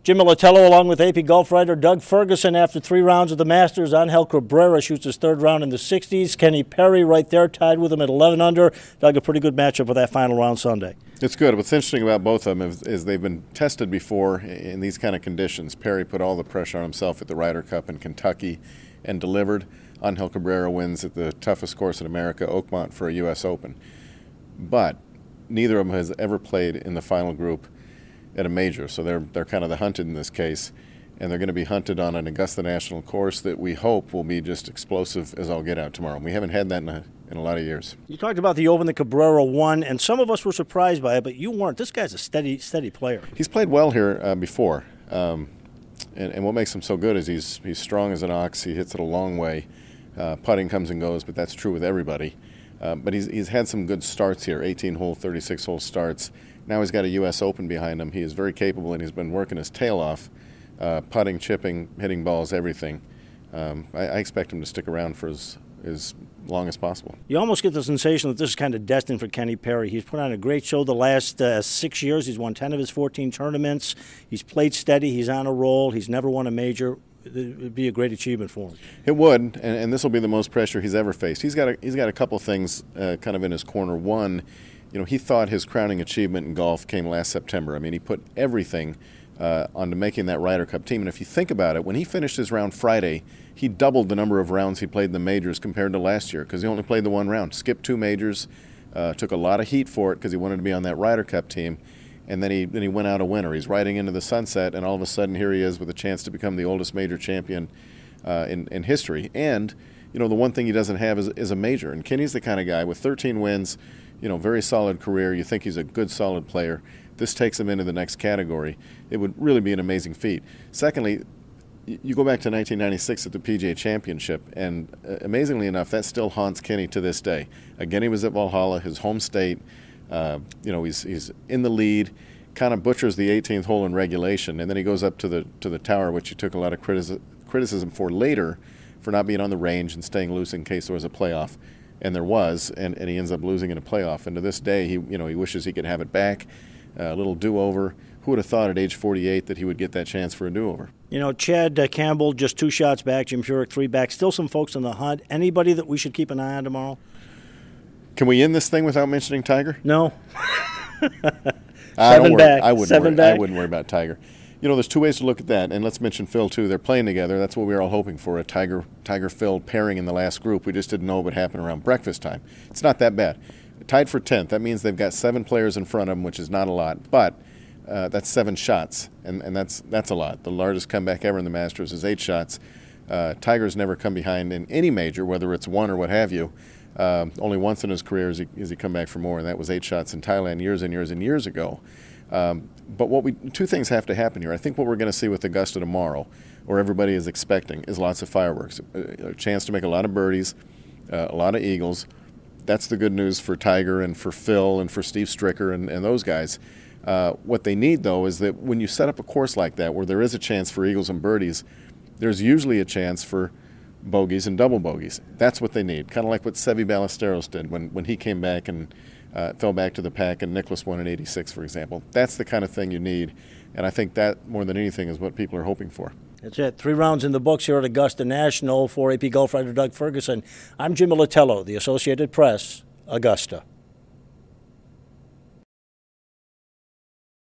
Jim Militello along with AP Golf Writer Doug Ferguson after 3 rounds of the Masters. Angel Cabrera shoots his 3rd round in the 60s. Kenny Perry right there tied with him at 11 under. Doug, a pretty good matchup for that final round Sunday. It's good. What's interesting about both of them is they've been tested before in these kind of conditions. Perry put all the pressure on himself at the Ryder Cup in Kentucky and delivered. Angel Cabrera wins at the toughest course in America, Oakmont, for a U.S. Open. But neither of them has ever played in the final group at a major, so they're kind of the hunted in this case, and they're going to be hunted on an Augusta National course that we hope will be just explosive as all get out tomorrow. We haven't had that in a lot of years. You talked about the Open that Cabrera won, and some of us were surprised by it, but you weren't. This guy's a steady player. He's played well here before, and what makes him so good is he's strong as an ox. He hits it a long way. Putting comes and goes, but that's true with everybody. But he's had some good starts here, 18-hole, 36-hole starts. Now he's got a U.S. Open behind him. He is very capable, and he's been working his tail off, putting, chipping, hitting balls, everything. I expect him to stick around for as long as possible. You almost get the sensation that this is kind of destined for Kenny Perry. He's put on a great show the last 6 years. He's won 10 of his 14 tournaments. He's played steady. He's on a roll. He's never won a major. It would be a great achievement for him. It would, and this will be the most pressure he's ever faced. He's got a couple things kind of in his corner. One, he thought his crowning achievement in golf came last September. I mean, he put everything onto making that Ryder Cup team. And if you think about it, when he finished his round Friday, he doubled the number of rounds he played in the majors compared to last year because he only played the 1 round. Skipped 2 majors, took a lot of heat for it because he wanted to be on that Ryder Cup team. And then he went out a winner. He's riding into the sunset, and all of a sudden here he is with a chance to become the oldest major champion in history. And the one thing he doesn't have is a major. And Kenny's the kind of guy with 13 wins, very solid career. You think he's a good, solid player. This takes him into the next category. It would really be an amazing feat. Secondly, you go back to 1996 at the PGA Championship, and amazingly enough, that still haunts Kenny to this day. Again, he was at Valhalla, his home state. He's in the lead, kind of butchers the 18th hole in regulation, and then he goes up to the tower, which he took a lot of criticism for later for not being on the range and staying loose in case there was a playoff. And there was, and he ends up losing in a playoff. And to this day, he wishes he could have it back, a little do-over. Who would have thought at age 48 that he would get that chance for a do-over? Chad Campbell just 2 shots back, Jim Furyk 3 back. Still some folks on the hunt. Anybody that we should keep an eye on tomorrow? Can we end this thing without mentioning Tiger? No. 7 back. I wouldn't worry about Tiger. There's 2 ways to look at that, and let's mention Phil too. They're playing together. That's what we were all hoping for, a Tiger-Phil pairing in the last group. We just didn't know it would happen around breakfast time. It's not that bad. Tied for 10th. That means they've got 7 players in front of them, which is not a lot, but that's 7 shots, and that's a lot. The largest comeback ever in the Masters is 8 shots. Tiger's never come behind in any major, whether it's 1 or what have you. Only once in his career has he come back for more, and that was 8 shots in Thailand years and years and years ago. But 2 things have to happen here. I think what we're going to see with Augusta tomorrow, or everybody is expecting, is lots of fireworks. A chance to make a lot of birdies, a lot of eagles. That's the good news for Tiger and for Phil and for Steve Stricker and those guys. What they need, though, is that when you set up a course like that where there is a chance for eagles and birdies, there's usually a chance for bogeys and double bogeys. That's what they need, kind of like what Seve Ballesteros did when he came back and fell back to the pack and Nicklaus won in '86, for example. That's the kind of thing you need, and I think that, more than anything, is what people are hoping for. That's it. 3 rounds in the books here at Augusta National. For AP Golf Writer Doug Ferguson, I'm Jim Militello, the Associated Press, Augusta.